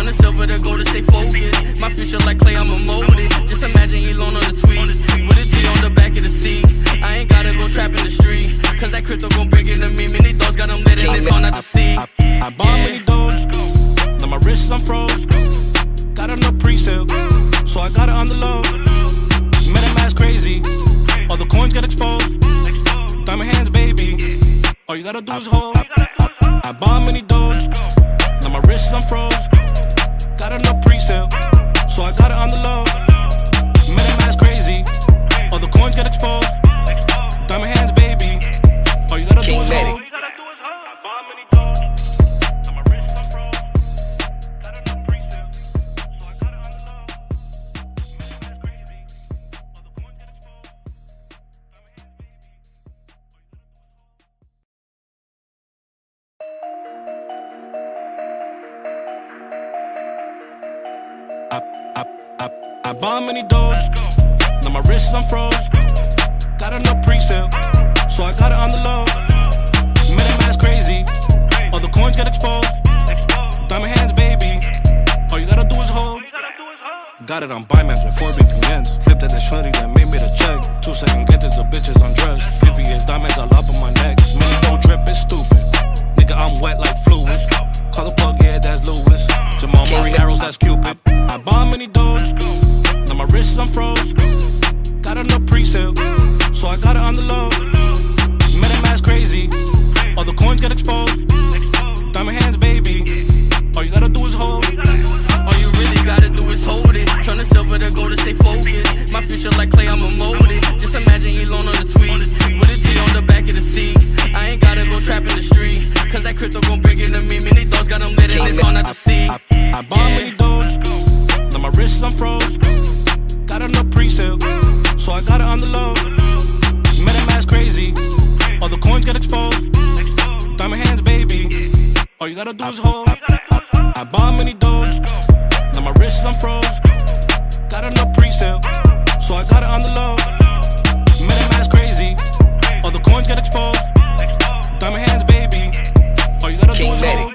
Turning silver to gold to stay focused. My future like clay, I'ma mold it. Just imagine Elon on the tweet with a T on the back of the seat. I ain't gotta go trap in the street, cause that crypto gon' bring it to me. MiniDoge got them lit and it's hard not to see. I bought MiniDoge, now my wrists unfroze. Got enough pre-sale, so I got it on the low. MetaMask crazy, all the coins get exposed. Diamond hands, baby, all you gotta do is hold. I bought MiniDoge, now my wrists unfroze. Got enough pre-sale, so I got it on the low. MetaMask crazy, all the coins get exposed. Diamond hands, baby, all you gotta do is hold. I bought MiniDoge, now my wrists unfroze. Got enough pre-sale, so I got it on the low. MetaMask crazy, all the coins get exposed. Diamond hands, baby, all you gotta do is hold. Got it on Binance with 4 VPNs. Flipped at the shorty that made me the check. 2-second gadgets, the bitches undressed. 50 years diamonds all up on my neck. MiniDoge drip is stupid. Nigga, I'm wet like fluid. Call the plug, yeah, that's Lewis. Jamal Murray arrows, that's Cupid. I bought MiniDoge, now my wrists unfroze. Got enough pre-sale, so I got it on the low. MetaMask crazy, all the coins get exposed. Diamond hands, baby, all you gotta do is hold. All you really gotta do is hold it. Turning silver to gold to stay focused. My future like clay, I'ma mold it. Just imagine Elon on the tweet with a T on the back of the seat. I ain't gotta go trap in the street, cause that crypto gon' bring it to me. MiniDoge got them lit and it's hard not to see. I bought MiniDoge, now my wrists unfroze. Got enough pre-sale, so I got it on the low. MetaMask crazy, all the coins get exposed. Diamond hands, baby, all you gotta do is hold. I bought MiniDoge, now my wrists unfroze. Got enough pre-sale, so I got it on the low. MetaMask crazy, all the coins get exposed. Diamond hands, baby, all you gotta do is hold.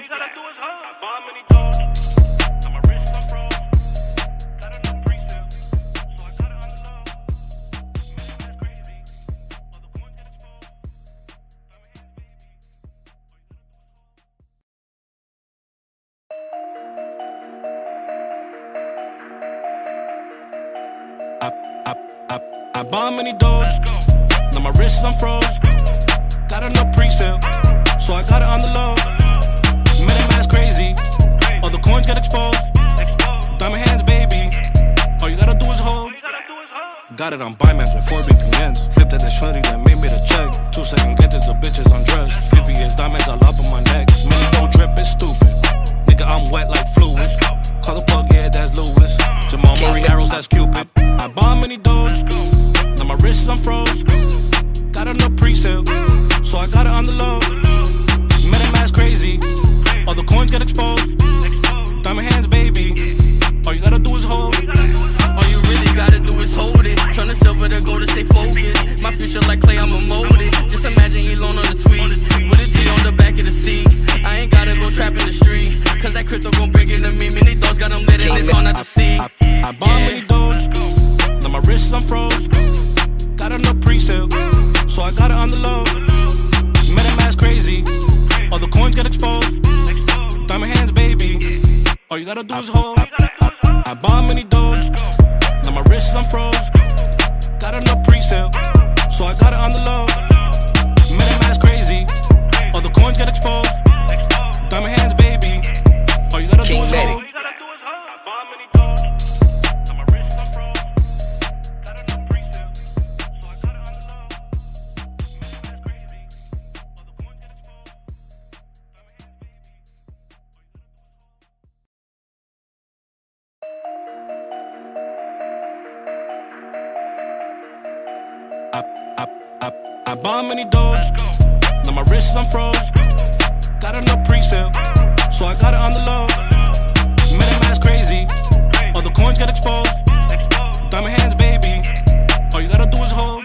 I bought MiniDoge, now my wrists unfroze. Got enough pre-sale, so I got it on the low. MetaMask crazy, all the coins get exposed. Diamond hands, baby, all you gotta do is hold. Got it on Binance with 4 VPNs. Flipped at the shorty that made me the check. 2-second gadgets, the bitches undressed. 50 years diamonds all up on my neck. MiniDoge drip is stupid. Nigga, I'm wet like fluid. Call the plug, yeah, that's Lewis. Jamal Murray arrows, that's Cupid. I bought MiniDoge, now my wrists unfroze. Got enough pre-sale, so I got it on the low. MetaMask crazy, all the coins get exposed. Diamond hands, baby, all you gotta do is hold. All you really gotta do is hold it. Turning silver to gold to stay focused. My future like clay, I'ma mold it. Just imagine Elon on the tweet with a T on the back of the seat. I ain't gotta go trap in the street, cause that crypto gon' bring it to me. MiniDoge got them lit and it's hard not to see. I bought MiniDoge, now my wrists unfroze. Got enough pre-sale, so I got it on the low. MetaMask crazy, all the coins get exposed. Diamond hands, baby, all you gotta do is hold. I bought MiniDoge, now my wrists unfroze. Got enough pre-sale, so I got it on the low. MetaMask crazy, all the coins get exposed. Diamond hands, baby, all you gotta do is hold. I bought MiniDoge, now my wrists unfroze. Got enough pre-sale, so I got it on the low. MetaMask crazy, all the coins get exposed. Diamond hands, baby, all you gotta do is hold.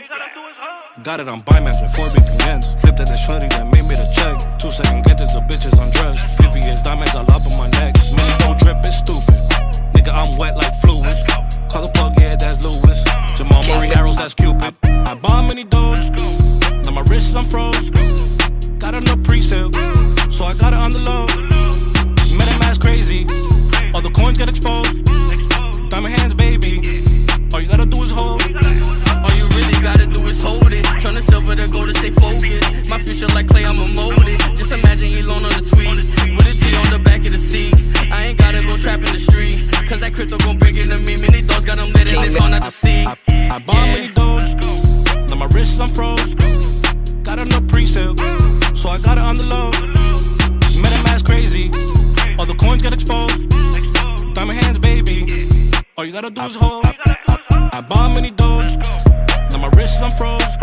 Got it on Binance with 4 VPNs. Flipped at the shorty that made me the check. 2-second gadgets, the bitches undressed. 50 years diamonds all up on my neck. MiniDoge drip is stupid. molded. Just imagine Elon on the tweet with a T on the back of the seat. I ain't gotta go trap in the street, cause that crypto gon' bring it to me. MiniDoge got them lit and it's hard not to see. I bought MiniDoge, now my wrist is unfroze. Got enough pre-sale, so I got it on the low. MetaMask crazy, all the coins get exposed. Diamond hands, baby, all you gotta do is hold. I bought MiniDoge, now my wrist is unfroze.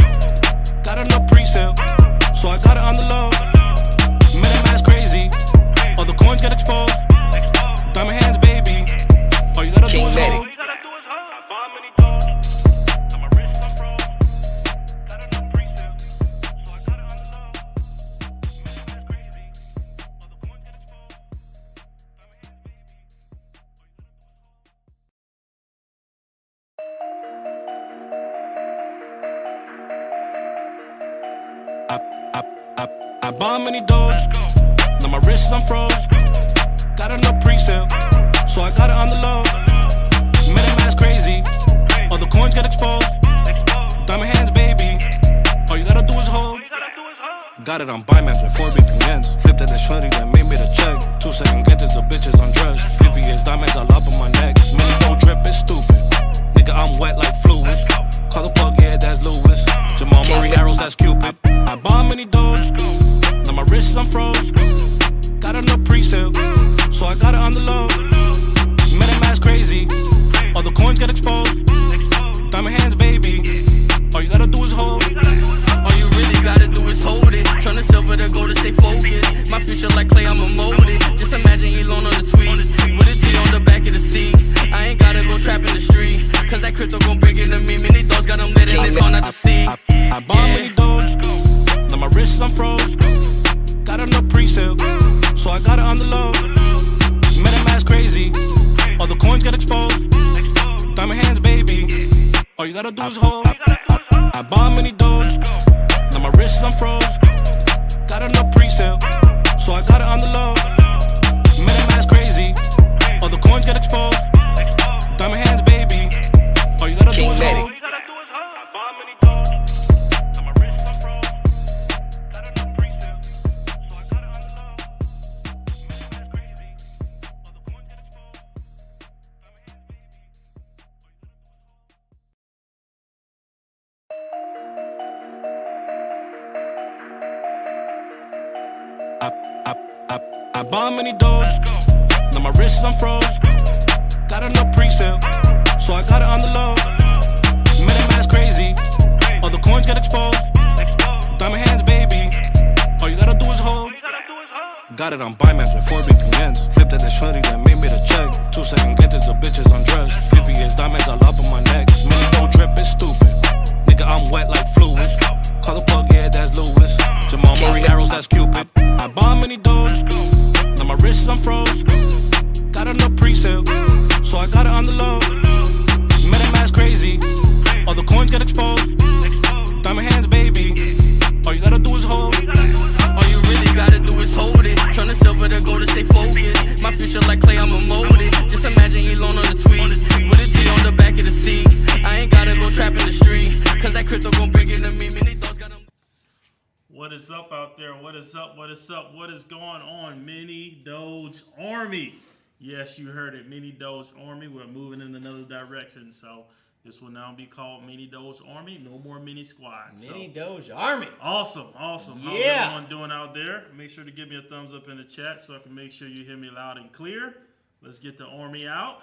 Got enough pre-sale, so I got it on the low. MetaMask crazy, all the coins get exposed. Diamond hands, baby, all you gotta do is hold. I bought MiniDoge, now my wrist is unfroze. Got enough pre-sale, so I got it on the low. MetaMask crazy, all the coins get exposed. Diamond hands, baby, all you gotta do is hold. Got it on Binance with 4 VPNs. Flipped at the shorty that made me the check. 2-second gadgets, the bitches undressed. 50 years diamonds all up on my neck. MiniDoge drip is stupid. Nigga, I'm wet like fluid. Call the plug, yeah, that's Lewis. Jamal Murray arrows, that's Cupid. I bought MiniDoge, now my wrist is unfroze. Got enough pre-sale, so I got it on the low. MetaMask crazy, all the coins get exposed. Diamond hands, baby, all you gotta do is hold. All you really gotta do is hold it. Turn the silver to gold to stay focused. My future like clay, I'ma mold it. Just imagine Elon on the tweet with a T on the back of the seat. I ain't gotta go trap in the street, cause that crypto gon' bring it to me. MiniDoge got them lit and it's hard not to see. I bought MiniDoge, now my wrist is unfroze. Got enough pre-sale, so I got it on the low. MetaMask crazy, all the coins get exposed. Diamond hands, baby, all you gotta do is hold. I bought MiniDoge, now my wrist is unfroze. Got enough pre-sale, so I got it on the low. MetaMask crazy, all the coins get exposed. Diamond hands, baby, all you gotta do is hold. I bought MiniDoge, now my wrist is unfroze. Got enough pre-sale, so I got it on the low. MetaMask crazy, all the coins get exposed. Diamond hands, baby, all you gotta do is hold. Got it on Binance with 4 VPNs. Flipped at the shorty that made me the check. 2-second gadgets, the bitches undressed. 50 years diamonds all up on my neck. MiniDoge drip is stupid. Nigga, I'm wet like fluid. Call the plug, yeah, that's Lewis. Jamal Murray arrows, that's Cupid. I bought MiniDoge, now my wrist is unfroze. Got enough pre-sale, so I got it on the low. MetaMask crazy, all the coins get exposed. Diamond hands, baby, all you gotta do is hold. All you really gotta do is hold it. Turn the silver to gold to stay focused. My future like clay, I'ma mold it. Just imagine Elon on the tweet with a T on the back of the seat. I ain't gotta go trap in the street, cause that crypto gon' bring it to me. MiniDoge got them. What is up out there? What is up? What is up? What is going on? MiniDoge Army. Yes, you heard it. MiniDoge Army. We're moving in another direction. So this will now be called MiniDoge Army. No more mini squad. MiniDoge Army. Awesome. Awesome. Yeah. How's everyone doing out there? Make sure to give me a thumbs up in the chat so I can make sure you hear me loud and clear. Let's get the Army out.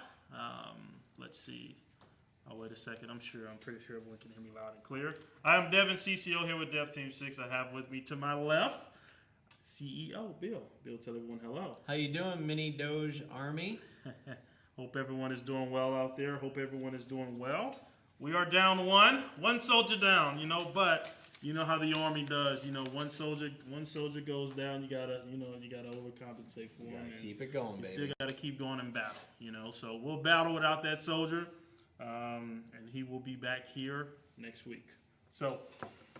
Let's see. Oh, wait a second. I'm pretty sure everyone can hear me loud and clear. I am Devin CCO here with Dev Team 6. I have with me to my left, CEO Bill. Bill, tell everyone hello. How you doing, MiniDoge Army? Hope everyone is doing well out there. Hope everyone is doing well. We are down one soldier down, but you know how the Army does. One soldier goes down, you gotta overcompensate for him. Keep it going, baby. You still gotta keep going in battle, So we'll battle without that soldier. And he will be back here next week. So,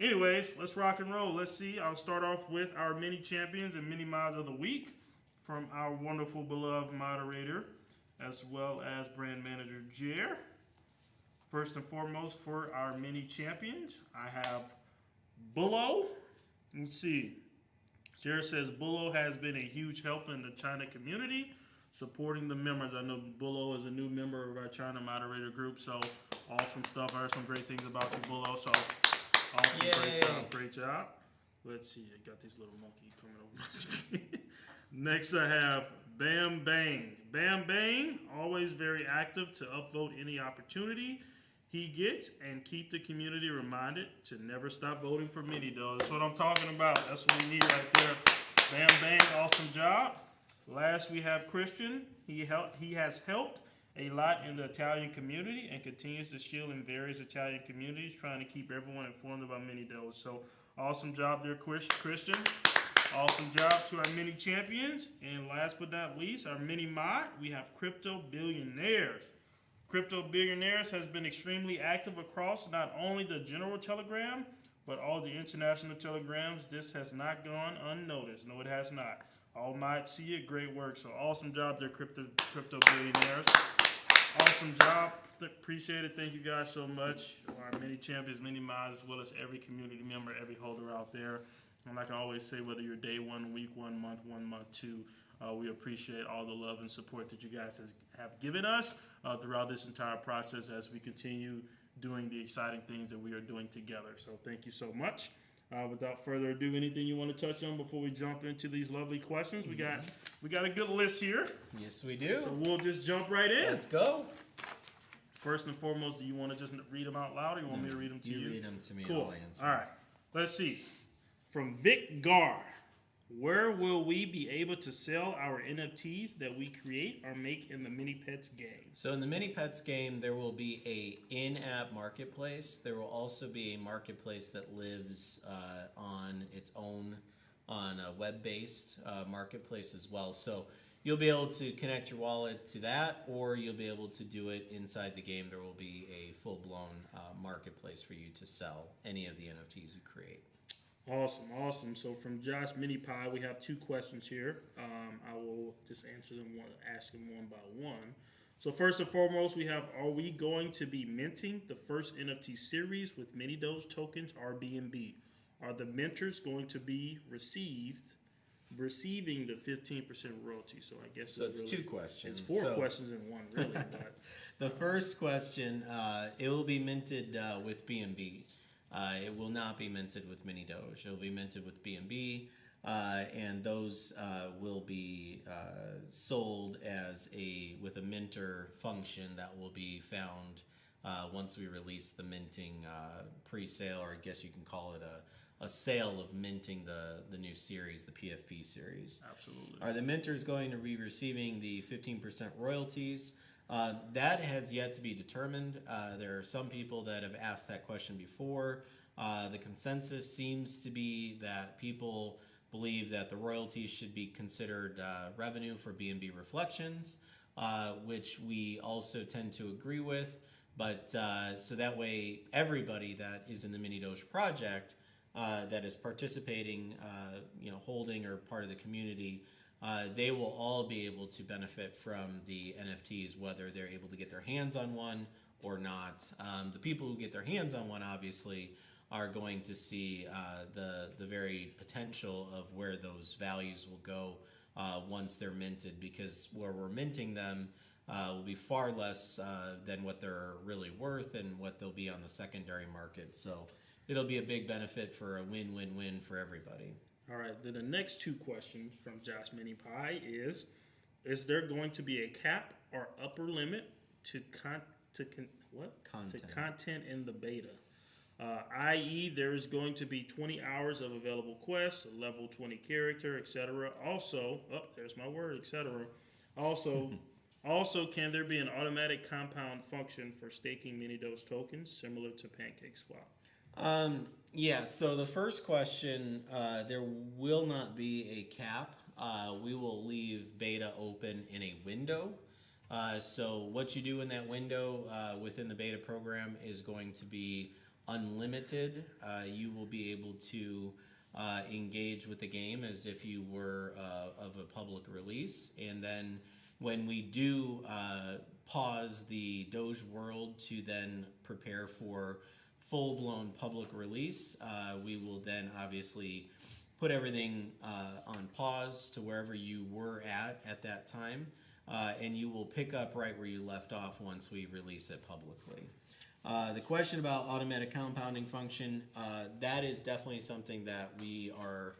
anyways, let's rock and roll. Let's see. I'll start off with our mini champions and mini mods of the week from our wonderful, beloved moderator, as well as brand manager Jer. First and foremost, for our mini champions, I have Bullo. Let's see. Jared says, Bullo has been a huge help in the China community, supporting the members. I know Bullo is a new member of our China moderator group, so awesome stuff. I heard some great things about you, Bullo, so awesome. Yay. Great job. Let's see, I got these little monkey coming over my screen. Next I have Bam Bang. Bam Bang, always very active to upvote any opportunity he gets and keep the community reminded to never stop voting for MiniDoge. That's what I'm talking about. That's what we need right there. Bam Bang, awesome job. Last we have Christian. He has helped a lot in the Italian community and continues to shield in various Italian communities, trying to keep everyone informed about MiniDoge. So awesome job there, Christian. Awesome job to our mini champions. And last but not least, our mini mod, we have Crypto Billionaires. Crypto Billionaires has been extremely active across not only the general Telegram, but all the international Telegrams. This has not gone unnoticed. No, it has not. All might see it. Great work. So awesome job there, Crypto Billionaires. Awesome job. Appreciate it. Thank you guys so much. Our mini champions, mini mods, as well as every community member, every holder out there. And like I always say, whether you're day 1, week 1, month 2, we appreciate all the love and support that you guys have given us throughout this entire process as we continue doing the exciting things that we are doing together. So thank you so much. Without further ado, anything you want to touch on before we jump into these lovely questions? We got a good list here. Yes, we do. So we'll just jump right in. Let's go. First and foremost, do you want to just read them out loud, or you want me to read them to you? You read them to me. Cool. I'll answer. All right. Let's see. From Vic Gar, where will we be able to sell our NFTs that we create or make in the Mini Pets game? So in the Mini Pets game, there will be a in-app marketplace. There will also be a marketplace that lives on its own, on a web-based marketplace as well. So you'll be able to connect your wallet to that, or you'll be able to do it inside the game. There will be a full-blown marketplace for you to sell any of the NFTs you create. Awesome. So from Josh Mini Pie, we have 2 questions here. I will just ask them one by one. So first and foremost, we have, are we going to be minting the first NFT series with MiniDoge tokens or BNB? Are the minters going to be receiving the 15% royalty? So I guess So it's really, 2 questions. It's 4 questions in one, really. But, the first question, it will be minted with BNB. It will not be minted with MiniDoge. It will be minted with BNB, and those will be sold as with a minter function that will be found once we release the minting pre-sale, or I guess you can call it a sale of minting the new series, the PFP series. absolutely. Are the minters going to be receiving the 15% royalties? That has yet to be determined. There are some people that have asked that question before. The consensus seems to be that people believe that the royalties should be considered revenue for BNB reflections, which we also tend to agree with. But so that way, everybody that is in the MiniDoge project that is participating, holding or part of the community, they will all be able to benefit from the NFTs, whether they're able to get their hands on one or not. The people who get their hands on one, obviously, are going to see the very potential of where those values will go once they're minted, because where we're minting them will be far less than what they're really worth and what they'll be on the secondary market. So it'll be a big benefit for a win-win-win for everybody. All right, then the next 2 questions from Josh Mini Pie is there going to be a cap or upper limit to content in the beta? I.e., there is going to be 20 hours of available quests, level 20 character, etc. Also, there's my word, etc. Also, can there be an automatic compound function for staking MiniDoge tokens similar to PancakeSwap? Yeah, so the first question, there will not be a cap. We will leave beta open in a window. So what you do in that window within the beta program is going to be unlimited. You will be able to engage with the game as if you were of a public release. And then when we do pause the Doge world to then prepare for full-blown public release, we will then obviously put everything on pause to wherever you were at that time, and you will pick up right where you left off once we release it publicly. The question about automatic compounding function, that is definitely something that we are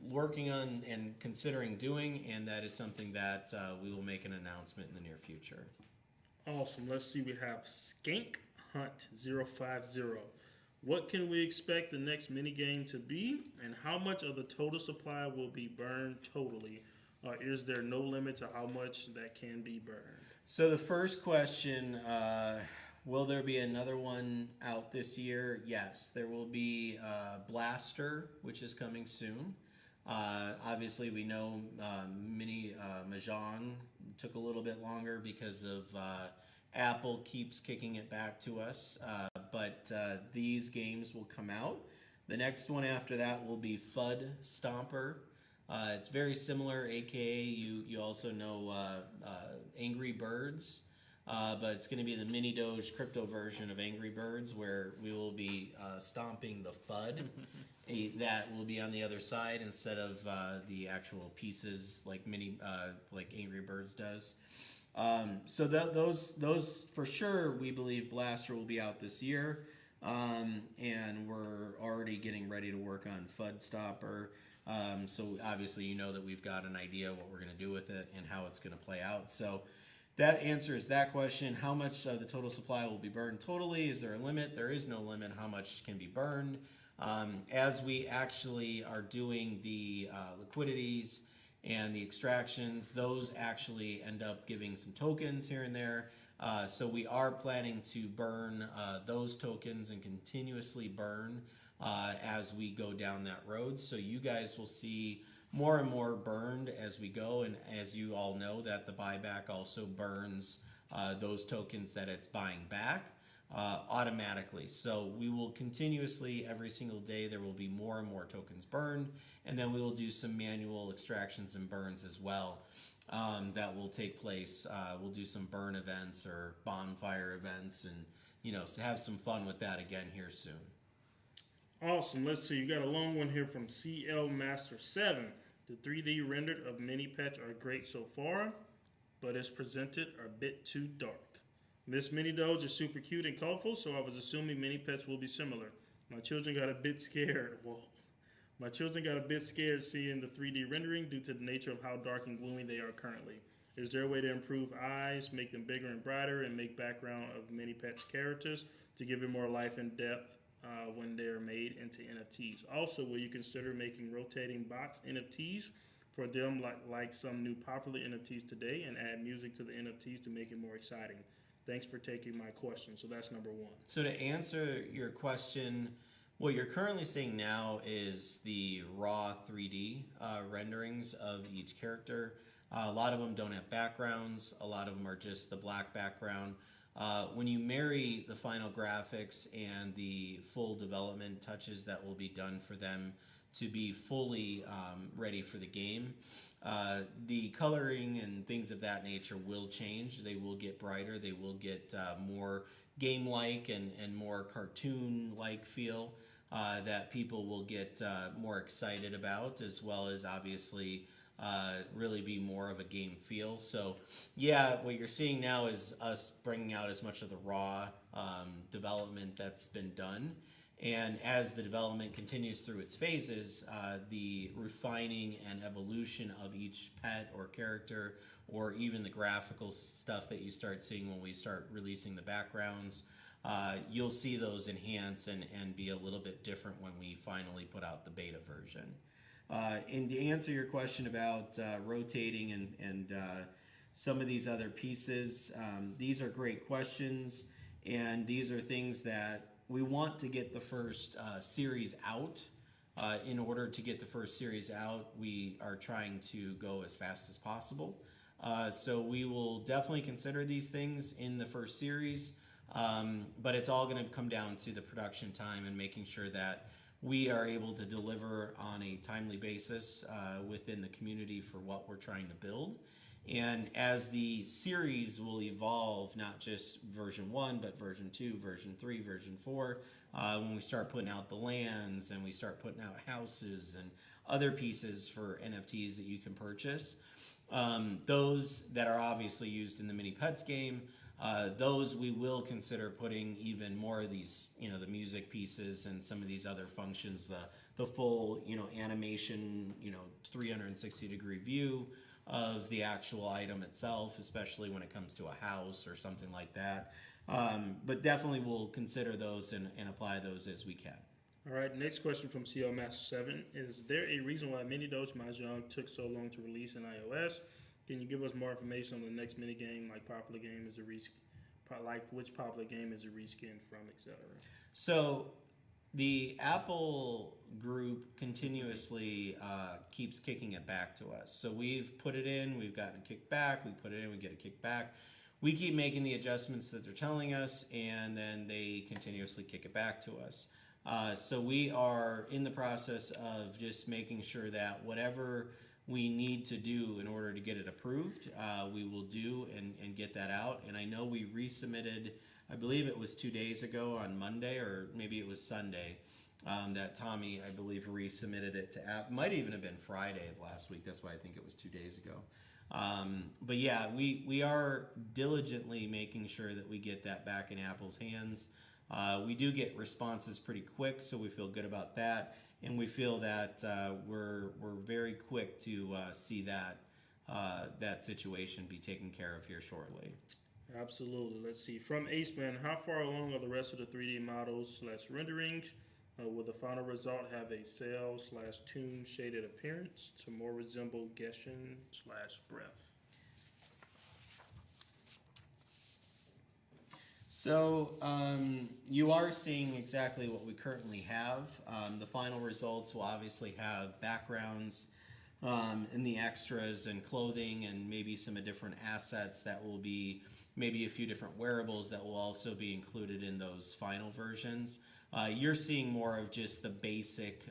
working on and considering doing, and that is something that we will make an announcement in the near future. Awesome. Let's see. We have Skank Hunt 050. What can we expect the next mini game to be, and how much of the total supply will be burned totally? Or is there no limit to how much that can be burned? So the first question, will there be another one out this year? Yes, there will be Blaster, which is coming soon. Obviously, we know Mini Mahjong took a little bit longer because of Apple keeps kicking it back to us. But these games will come out. The next one after that will be Fud Stomper. It's very similar, aka you also know Angry Birds. But it's going to be the MiniDoge crypto version of Angry Birds, where we will be stomping the FUD. That will be on the other side instead of the actual pieces like Angry Birds does. So those for sure, we believe Blaster will be out this year, and we're already getting ready to work on Fud Stomper. So obviously, you know that we've got an idea what we're going to do with it and how it's going to play out. So that answers that question. How much of the total supply will be burned totally? Is there a limit? There is no limit how much can be burned. As we actually are doing the liquidities and the extractions, those actually end up giving some tokens here and there. So we are planning to burn those tokens and continuously burn as we go down that road. So you guys will see more and more burned as we go, and as you all know, that the buyback also burns those tokens that it's buying back automatically. So we will continuously, every single day, there will be more and more tokens burned, and then we will do some manual extractions and burns as well that will take place. We'll do some burn events or bonfire events, and so have some fun with that again here soon. Awesome. Let's see. You got a long one here from CL Master 7. The 3D rendered of mini pets are great so far, but as presented are a bit too dark. Miss MiniDoge is super cute and colorful, so I was assuming mini pets will be similar. My children got a bit scared. Whoa. My children got a bit scared seeing the 3D rendering due to the nature of how dark and gloomy they are currently. Is there a way to improve eyes, make them bigger and brighter, and make background of mini pets characters to give it more life and depth when they're made into NFTs? Also, will you consider making rotating box NFTs for them like some new popular NFTs today, and add music to the NFTs to make it more exciting? Thanks for taking my question. So that's number one. So to answer your question, what you're currently seeing now is the raw 3D renderings of each character. A lot of them don't have backgrounds. A lot of them are just the black background. When you marry the final graphics and the full development touches that will be done for them to be fully ready for the game, the coloring and things of that nature will change. They will get brighter. They will get more game-like and more cartoon-like feel that people will get more excited about, as well as obviously really be more of a game feel. So yeah, what you're seeing now is us bringing out as much of the raw development that's been done. And as the development continues through its phases, the refining and evolution of each pet or character, or even the graphical stuff that you start seeing when we start releasing the backgrounds, you'll see those enhance and be a little bit different when we finally put out the beta version. And to answer your question about rotating and some of these other pieces, these are great questions, and these are things that we want to get the first series out. In order to get the first series out, we are trying to go as fast as possible. So we will definitely consider these things in the first series, but it's all going to come down to the production time and making sure that we are able to deliver on a timely basis within the community for what we're trying to build. And as the series will evolve, not just version 1, but version 2, version 3, version 4, when we start putting out the lands and we start putting out houses and other pieces for NFTs that you can purchase. Those that are obviously used in the mini pets game, those we will consider putting even more of these, the music pieces and some of these other functions, the full, animation, 360-degree view of the actual item itself, especially when it comes to a house or something like that. But definitely we'll consider those and apply those as we can. All right, next question from CL Master 7. Is there a reason why MiniDoge Mahjong took so long to release in iOS? Can you give us more information on the next minigame, like popular game is which popular game is a reskin from, etc.? So the Apple group continuously keeps kicking it back to us. So we've put it in, we've gotten a kickback, we put it in, we get a kickback. We keep making the adjustments that they're telling us, and then they continuously kick it back to us. So we are in the process of just making sure that whatever we need to do in order to get it approved, we will do and get that out. And I know we resubmitted, I believe it was 2 days ago on Monday, or maybe it was Sunday, that Tommy, I believe, resubmitted it to App. Might even have been Friday of last week. That's why I think it was 2 days ago. But yeah, we are diligently making sure that we get that back in Apple's hands. We do get responses pretty quick, so we feel good about that, and we feel that we're very quick to see that situation be taken care of here shortly. Absolutely. Let's see. From Aceman, how far along are the rest of the 3D models / renderings? Will the final result have a cell/tune shaded appearance to more resemble Genshin / Breath? So you are seeing exactly what we currently have. The final results will obviously have backgrounds and the extras and clothing and maybe some different assets that will be maybe a few different wearables that will also be included in those final versions. You're seeing more of just the basic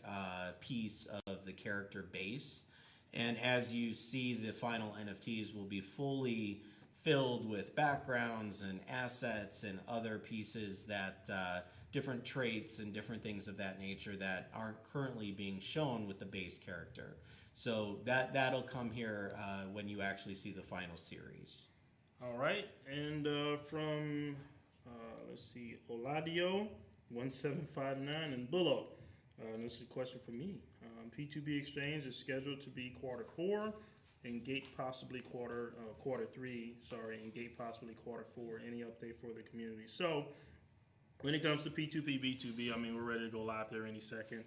piece of the character base. And as you see, the final NFTs will be fully filled with backgrounds and assets and other pieces that different traits and different things of that nature that aren't currently being shown with the base character. So that'll come here when you actually see the final series. All right, and from let's see, Oladio 1759 and Bullock. This is a question for me. P2B exchange is scheduled to be Q4. And Gate possibly Q3, and Gate possibly Q4. Any update for the community? So, when it comes to P2P, B2B, I mean, we're ready to go live there any second.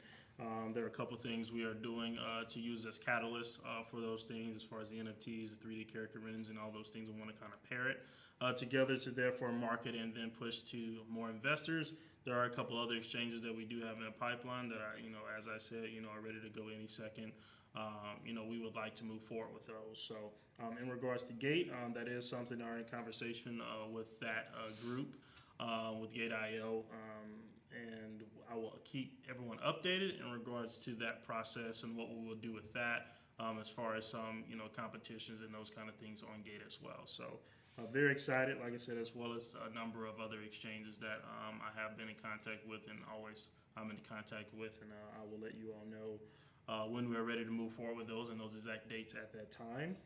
There are a couple things we are doing to use as catalysts for those things, as far as the NFTs, the 3D character renderings, and all those things. We want to kind of pair it together to therefore market and then push to more investors. There are a couple other exchanges that we do have in the pipeline that are, as I said, are ready to go any second. We would like to move forward with those. So in regards to Gate, that is something that are in conversation with that group, with Gate.io, and I will keep everyone updated in regards to that process and what we will do with that, as far as some, competitions and those kind of things on Gate as well. So very excited, like I said, as well as a number of other exchanges that I have been in contact with and always I'm in contact with, and I will let you all know when we're ready to move forward with those and those exact dates at that time.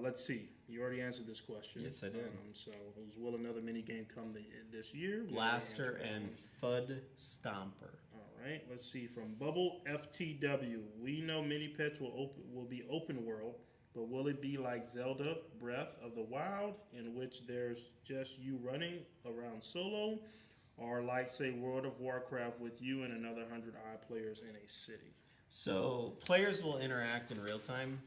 Let's see. You already answered this question. Yes, I did. So, will another mini game come this year? Blaster and Fud Stomper. All right. Let's see. From Bubble FTW, we know mini pets will be open world, but will it be like Zelda Breath of the Wild, in which there's just you running around solo, or like, say, World of Warcraft with you and another 100 players in a city? So players will interact in real time.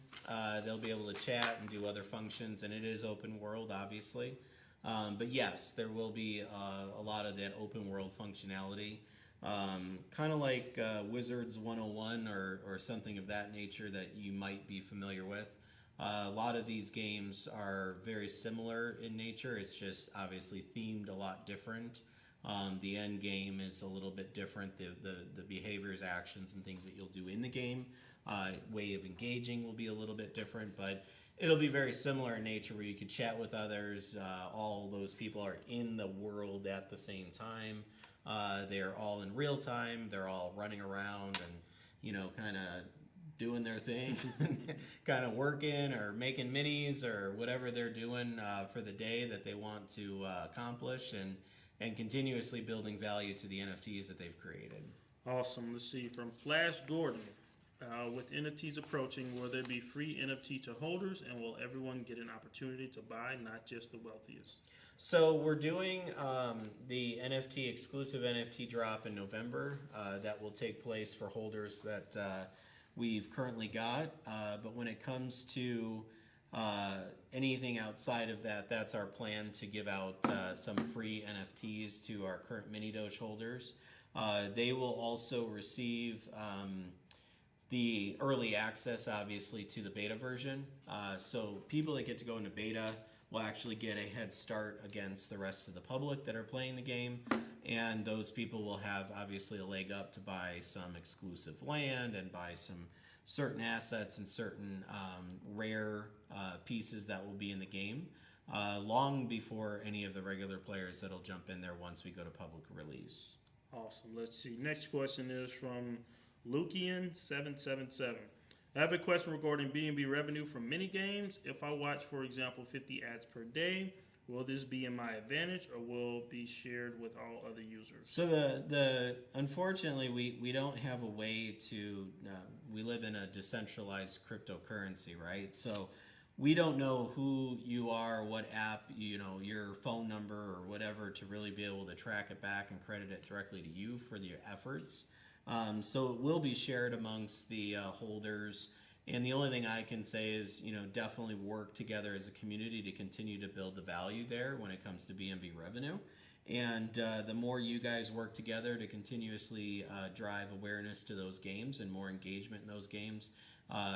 They'll be able to chat and do other functions, and it is open world, obviously. But yes, there will be a lot of that open world functionality. Kind of like Wizards 101 or something of that nature that you might be familiar with. A lot of these games are very similar in nature. It's just obviously themed a lot different. The end game is a little bit different. The behaviors, actions, and things that you'll do in the game, way of engaging will be a little bit different, but it'll be very similar in nature where you can chat with others. All those people are in the world at the same time. They're all in real time. They're all running around and, kind of doing their thing, kind of working or making minis or whatever they're doing for the day that they want to accomplish, and continuously building value to the NFTs that they've created. Awesome. Let's see. From Flash Gordon. With NFTs approaching, will there be free NFT to holders, and will everyone get an opportunity to buy, not just the wealthiest? So we're doing the NFT exclusive NFT drop in November. That will take place for holders that we've currently got. But when it comes to anything outside of that, that's our plan to give out some free NFTs to our current MiniDoge holders. They will also receive the early access, obviously, to the beta version. So people that get to go into beta will actually get a head start against the rest of the public that are playing the game. And those people will have, obviously, a leg up to buy some exclusive land and buy some certain assets and certain rare pieces that will be in the game long before any of the regular players that'll jump in there once we go to public release. Awesome. Let's see. Next question is from Lukian777. I have a question regarding BNB revenue from Minigames. If I watch, for example, 50 ads per day, will this be in my advantage, or will it be shared with all other users? So unfortunately, we don't have a way to, we live in a decentralized cryptocurrency, right? So we don't know who you are, what app, your phone number or whatever, to really be able to track it back and credit it directly to you for your efforts. So it will be shared amongst the holders. And the only thing I can say is, definitely work together as a community to continue to build the value there when it comes to BNB revenue. And the more you guys work together to continuously drive awareness to those games and more engagement in those games,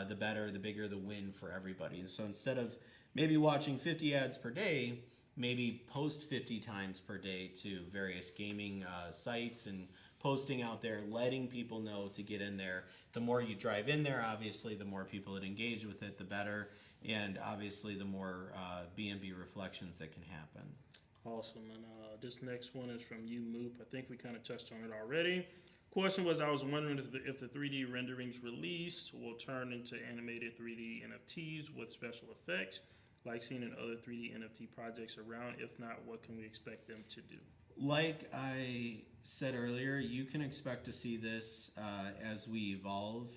the better, the bigger the win for everybody. And so instead of maybe watching 50 ads per day, maybe post 50 times per day to various gaming sites and posting out there, letting people know to get in there. The more you drive in there, obviously, the more people that engage with it, the better. And obviously, the more BNB reflections that can happen. Awesome. And this next one is from you, Moop. I think we kind of touched on it already. Question was, I was wondering if the 3D renderings released will turn into animated 3D NFTs with special effects, like seen in other 3D NFT projects around. If not, what can we expect them to do? Like I said earlier, you can expect to see this as we evolve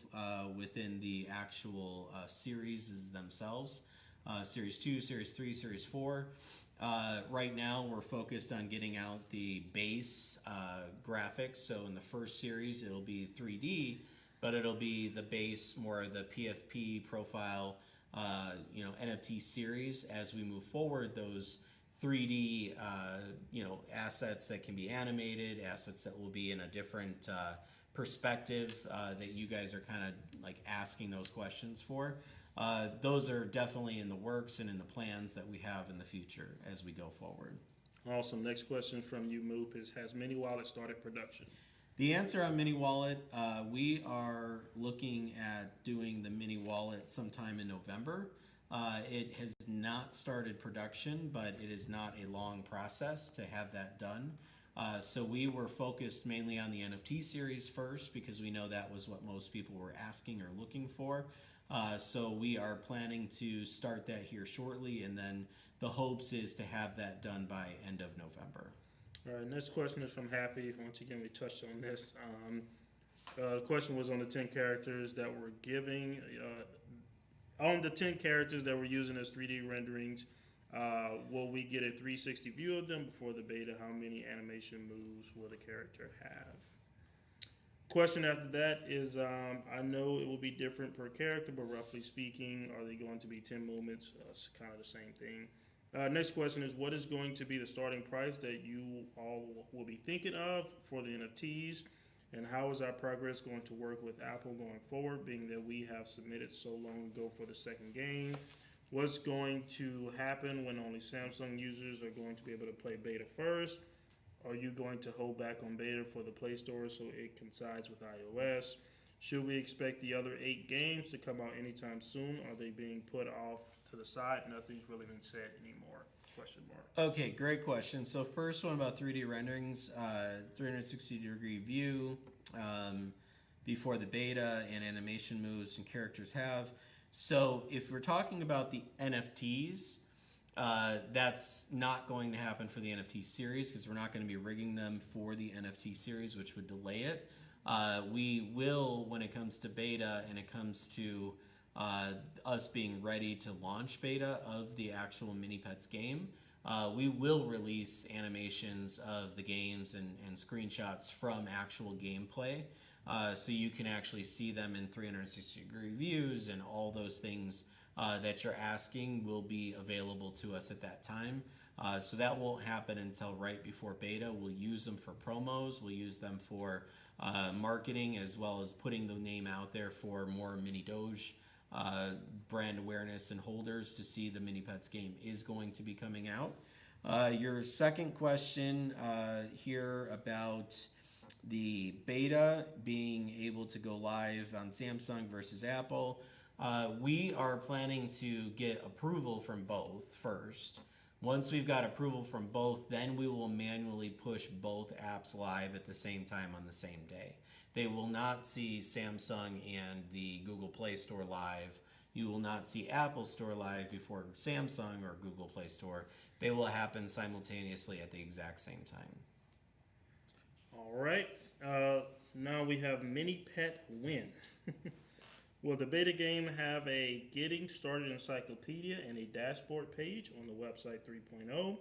within the actual series themselves. Series 2, Series 3, Series 4. Right now, we're focused on getting out the base graphics. So in the first series, it'll be 3D, but it'll be the base, more of the PFP profile, NFT series. As we move forward, those 3D, assets that can be animated, assets that will be in a different perspective that you guys are kind of like asking those questions for. Those are definitely in the works and in the plans that we have in the future as we go forward. Awesome. Next question from you, Moop, is, has MiniWallet started production? The answer on MiniWallet, we are looking at doing the MiniWallet sometime in November. It has not started production, but it is not a long process to have that done. So we were focused mainly on the NFT series first because we know that was what most people were asking or looking for. So we are planning to start that here shortly, and then the hopes is to have that done by end of November. All right, next question is from Happy. Once again, we touched on this. The question was on the 10 characters that we're giving. On the 10 characters that we're using as 3D renderings, will we get a 360 view of them before the beta? How many animation moves will the character have? Question after that is, I know it will be different per character, but roughly speaking, are they going to be 10 movements? It's kind of the same thing. Next question is, what is going to be the starting price that you all will be thinking of for the NFTs? And how is our progress going to work with Apple going forward, being that we have submitted so long ago for the second game? What's going to happen when only Samsung users are going to be able to play beta first? Are you going to hold back on beta for the Play Store so it coincides with iOS? Should we expect the other 8 games to come out anytime soon? Are they being put off to the side? Nothing's really been said anymore. Question mark. Okay, great question. So first one about 3D renderings, 360-degree view. before the beta, and animation moves and characters have. So if we're talking about the NFTs, that's not going to happen for the NFT series because we're not going to be rigging them for the NFT series, which would delay it. We will, when it comes to beta and it comes to us being ready to launch beta of the actual Mini Pets game, we will release animations of the games and screenshots from actual gameplay. So you can actually see them in 360-degree views, and all those things that you're asking will be available to us at that time. So that won't happen until right before beta. We'll use them for promos. We'll use them for marketing, as well as putting the name out there for more MiniDoge brand awareness and holders to see the Mini Pets game is going to be coming out. Your second question here about the beta being able to go live on Samsung versus Apple. We are planning to get approval from both first. Once we've got approval from both, then we will manually push both apps live at the same time on the same day. They will not see Samsung and the Google Play Store live. You will not see Apple Store live before Samsung or Google Play Store. They will happen simultaneously at the exact same time. All right. Now we have Mini Pet Win. Will the beta game have a Getting Started Encyclopedia and a dashboard page on the website 3.0?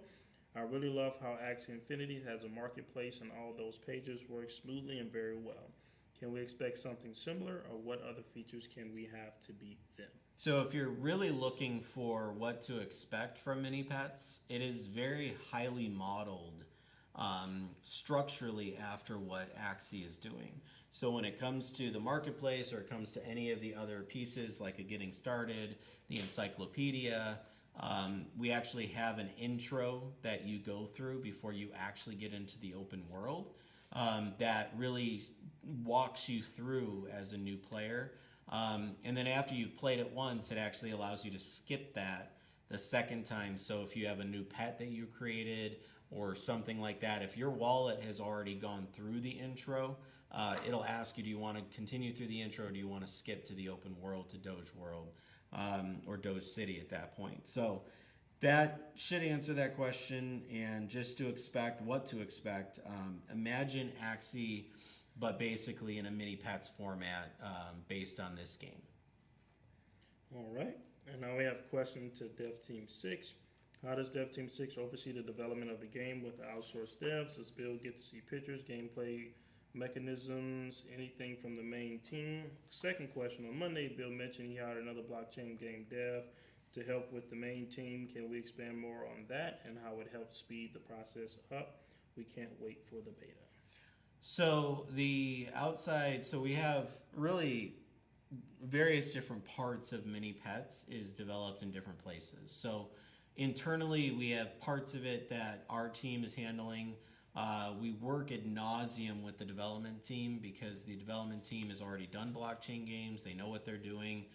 I really love how Axie Infinity has a marketplace and all those pages work smoothly and very well. Can we expect something similar, or what other features can we have to beat them? So if you're really looking for what to expect from Mini Pets, it is very highly modeled structurally after what Axie is doing. So when it comes to the marketplace, or it comes to any of the other pieces like a Getting Started, the encyclopedia, we actually have an intro that you go through before you actually get into the open world that really walks you through as a new player. And then after you've played it once, it actually allows you to skip that the second time. So if you have a new pet that you created or something like that, if your wallet has already gone through the intro, it'll ask you, do you want to continue through the intro, or do you want to skip to the open world, to Doge World or Doge City at that point? So that should answer that question. And just to expect what to expect, imagine Axie, but basically in a Mini Pets format based on this game. All right. And now we have a question to Dev Team 6. How does Dev Team 6 oversee the development of the game with the outsourced devs? Does Bill get to see pictures, gameplay, mechanisms, anything from the main team? Second question, on Monday, Bill mentioned he hired another blockchain game dev to help with the main team. Can we expand more on that and how it helps speed the process up? We can't wait for the beta. So the outside, so we have really various different parts of Mini Pets is developed in different places. So internally, we have parts of it that our team is handling. We work ad nauseum with the development team because the development team has already done blockchain games. They know what they're doing.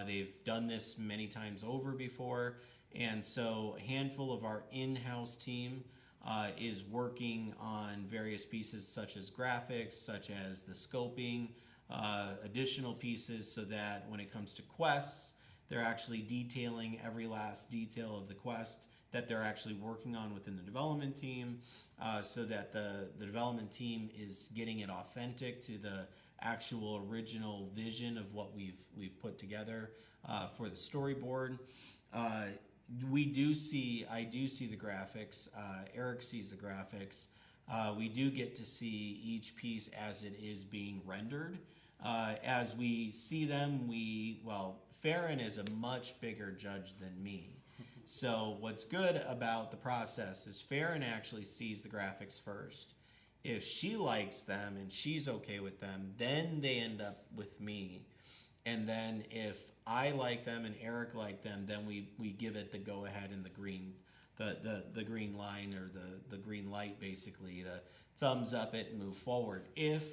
They've done this many times over before. And so a handful of our in-house team is working on various pieces such as graphics, such as the scoping, additional pieces so that when it comes to quests, they're actually detailing every last detail of the quest that they're actually working on within the development team, so that the development team is getting it authentic to the actual original vision of what we've put together for the storyboard. I do see the graphics. Eric sees the graphics. We do get to see each piece as it is being rendered. As we see them, Farron is a much bigger judge than me. So what's good about the process is Farron actually sees the graphics first. If she likes them and she's okay with them, then they end up with me. And then if I like them and Eric like them, then we give it the go ahead and the green line, or the green light, basically, to thumbs up it and move forward. If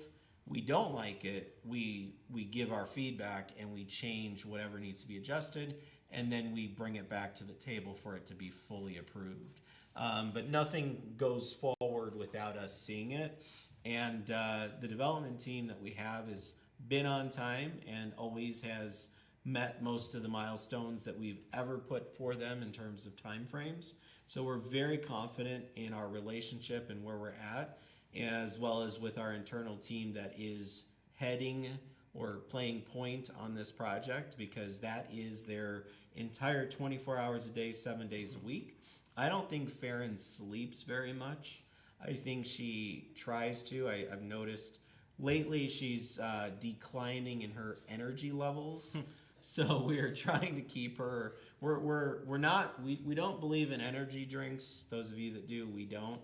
we don't like it, we give our feedback and we change whatever needs to be adjusted, and then we bring it back to the table for it to be fully approved. But nothing goes forward without us seeing it. And the development team that we have is been on time and always has met most of the milestones that we've ever put for them in terms of time frames. So we're very confident in our relationship and where we're at, as well as with our internal team that is heading or playing point on this project, because that is their entire 24 hours a day, 7 days a week. I don't think Farron sleeps very much. I think she tries to. I've noticed lately she's declining in her energy levels. So we're trying to keep her. We don't believe in energy drinks. Those of you that do, we don't.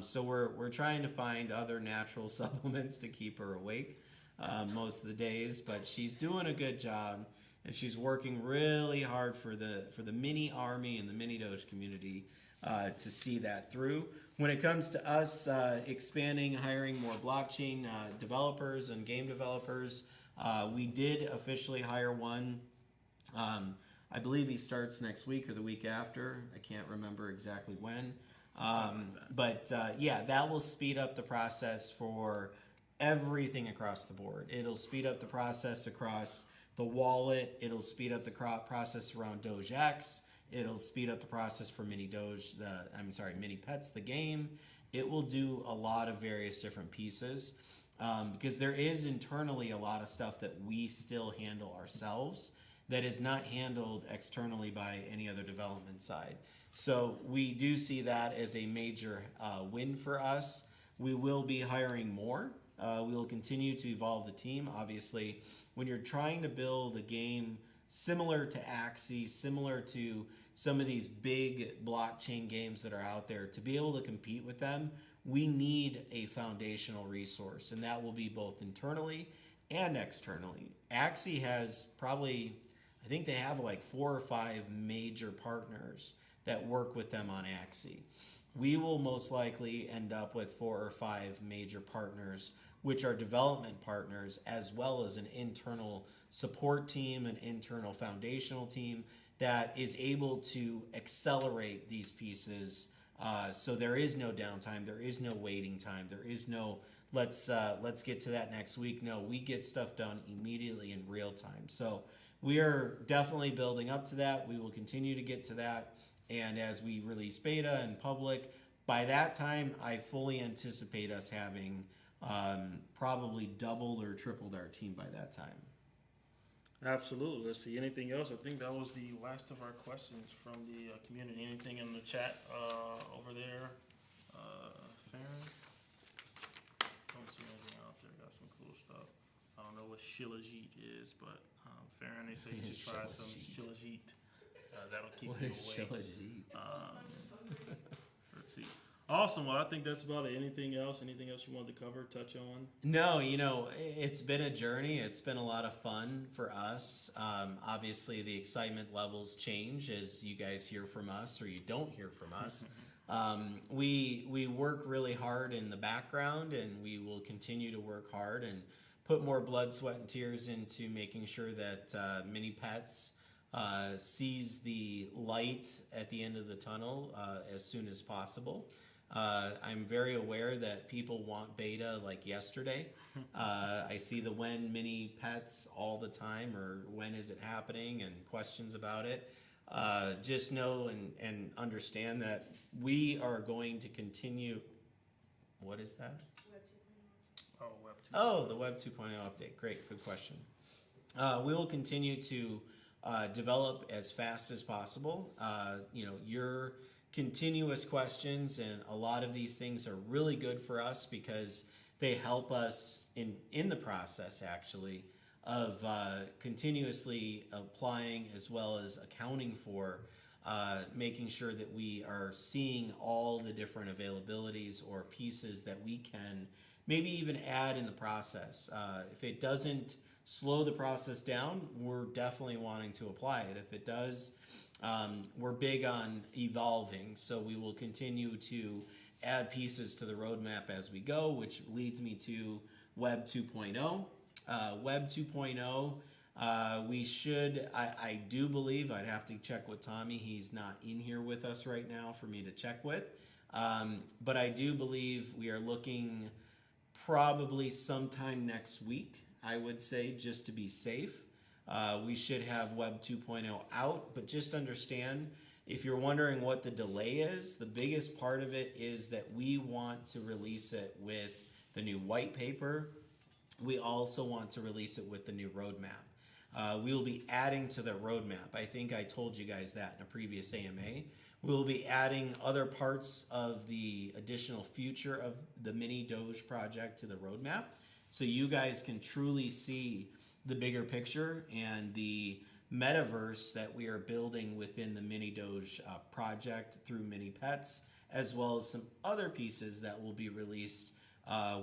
So we're trying to find other natural supplements to keep her awake most of the days. But she's doing a good job, and she's working really hard for the Mini Army and the MiniDoge community to see that through. When it comes to us expanding, hiring more blockchain developers and game developers, we did officially hire one. I believe he starts next week or the week after. I can't remember exactly when. But yeah, that will speed up the process for everything across the board. It'll speed up the process across the wallet. It'll speed up the process around DogeX. It'll speed up the process for MiniDoge, Mini Pets, the game. It will do a lot of various different pieces because there is internally a lot of stuff that we still handle ourselves that is not handled externally by any other development side. So we do see that as a major win for us. We will be hiring more. We will continue to evolve the team. Obviously, when you're trying to build a game similar to Axie, similar to some of these big blockchain games that are out there, to be able to compete with them, we need a foundational resource, and that will be both internally and externally. Axie has probably, I think they have like 4 or 5 major partners that work with them on Axie. We will most likely end up with 4 or 5 major partners, which are development partners, as well as an internal support team, an internal foundational team that is able to accelerate these pieces. So there is no downtime, there is no waiting time, there is no let's get to that next week. No, we get stuff done immediately in real time. So we are definitely building up to that. We will continue to get to that. And as we release beta and public, by that time, I fully anticipate us having probably doubled or tripled our team by that time. Absolutely. Let's see. Anything else? I think that was the last of our questions from the community. Anything in the chat over there? Farron? Don't see anything out there. Got some cool stuff. I don't know what Shilajit is, but Farron, they say you should try some Shilajit. That'll keep you awake. Let's see. Awesome. Well, I think that's about it. Anything else? Anything else you wanted to cover, touch on? No, it's been a journey. It's been a lot of fun for us. Obviously, the excitement levels change as you guys hear from us or you don't hear from us. We work really hard in the background, and we will continue to work hard and put more blood, sweat, and tears into making sure that Mini Pets sees the light at the end of the tunnel as soon as possible. I'm very aware that people want beta like yesterday. I see the when Mini Pets all the time, or when is it happening, and questions about it. Just know and understand that we are going to continue. What is that? Web 2.0. Oh, the Web 2.0 update. Great, good question. We will continue to develop as fast as possible. Your continuous questions and a lot of these things are really good for us because they help us in the process actually of continuously applying as well as accounting for making sure that we are seeing all the different availabilities or pieces that we can maybe even add in the process. If it doesn't slow the process down, we're definitely wanting to apply it. If it does, we're big on evolving, so we will continue to add pieces to the roadmap as we go, which leads me to Web 2.0. Web 2.0, we should, I do believe, I'd have to check with Tommy, he's not in here with us right now for me to check with, but I do believe we are looking probably sometime next week I would say, just to be safe. We should have Web 2.0 out, but just understand, if you're wondering what the delay is, the biggest part of it is that we want to release it with the new white paper. We also want to release it with the new roadmap. We will be adding to the roadmap. I think I told you guys that in a previous AMA. We will be adding other parts of the additional future of the MiniDoge project to the roadmap, so you guys can truly see the bigger picture and the metaverse that we are building within the MiniDoge project through Mini Pets, as well as some other pieces that will be released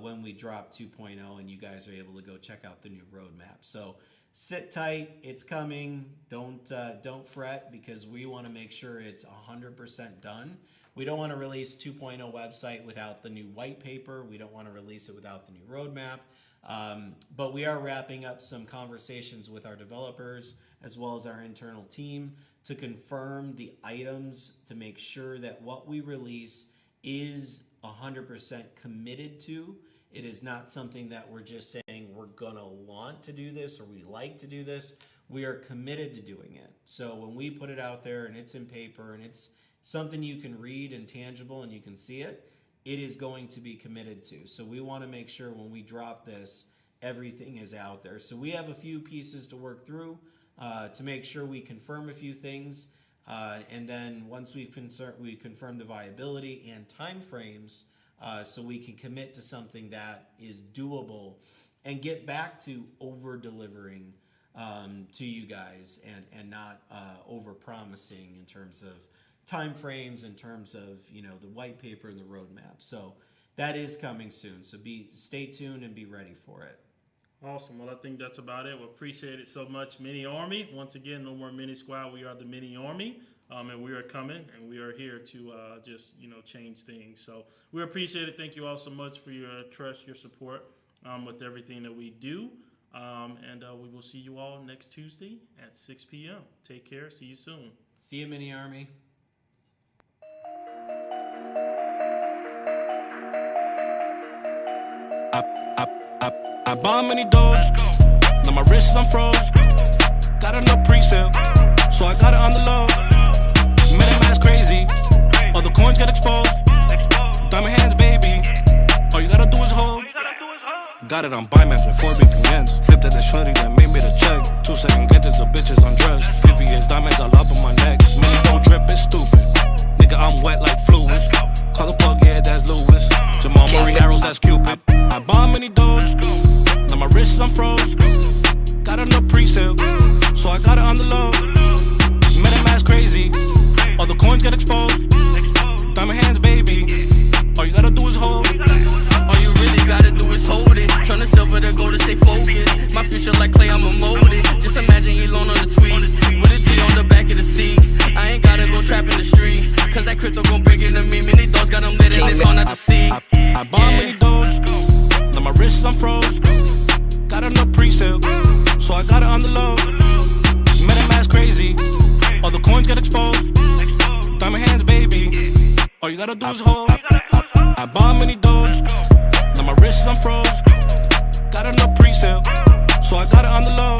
when we drop 2.0 and you guys are able to go check out the new roadmap. So sit tight, it's coming. Don't fret, because we want to make sure it's 100% done. We don't want to release 2.0 website without the new white paper. We don't want to release it without the new roadmap. But we are wrapping up some conversations with our developers as well as our internal team to confirm the items, to make sure that what we release is 100% committed to. It is not something that we're just saying we're gonna want to do this or we like to do this. We are committed to doing it. So when we put it out there and it's in paper and it's something you can read and tangible and you can see it, it is going to be committed to. So we want to make sure when we drop this, everything is out there. So we have a few pieces to work through to make sure we confirm a few things. And then once we confirm the viability and time frames, so we can commit to something that is doable and get back to over-delivering to you guys and not over-promising in terms of time frames, in terms of, you know, the white paper and the roadmap. So that is coming soon. So stay tuned and be ready for it. Awesome. Well, I think that's about it. We appreciate it so much, Mini Army. Once again, no more Mini Squad. We are the Mini Army, and we are coming, and we are here to just, you know, change things. So we appreciate it. Thank you all so much for your trust, your support with everything that we do. And we will see you all next Tuesday at 6 p.m. Take care. See you soon. See you, Mini Army. I bought MiniDoge, now my wrist is unfroze. Got enough pre-sale, so I got it on the low. MetaMask crazy, all the coins get exposed. Diamond hands, baby, all you gotta do is hold. Got it on Binance with 4 VPNs. Flipped at the shorty, then made me the check. 2 second catches, the bitches on drugs. 50 years diamonds all up on my neck. MiniDoge drip is stupid. Nigga, I'm wet like fluid. Call the plug, yeah, that's Lewis. Jamal Murray arrows, that's Cupid. I bought MiniDoge, now my wrist is unfroze. Got enough pre-sale, so I got it on the low. MetaMask crazy, all the coins get exposed. Diamond hands, baby, all you gotta do is hold. All you really gotta do is hold it. Tryna silver to go to stay focused. My future like clay, I'ma mold it. Just imagine Elon on the tweet with a T on the back of the seat. I ain't gotta go trap in the street, cause that crypto gon' break into me. MiniDoge got them lit and it's hard not to see. I bought MiniDoge, now my wrist is unfroze. Got enough pre-sale, so I got it on the low. MetaMask crazy, all the coins get exposed. Diamond hands, baby, all you gotta do is hold. I bought MiniDoge, now my wrist is unfroze. Got enough pre-sale, so I got it on the low.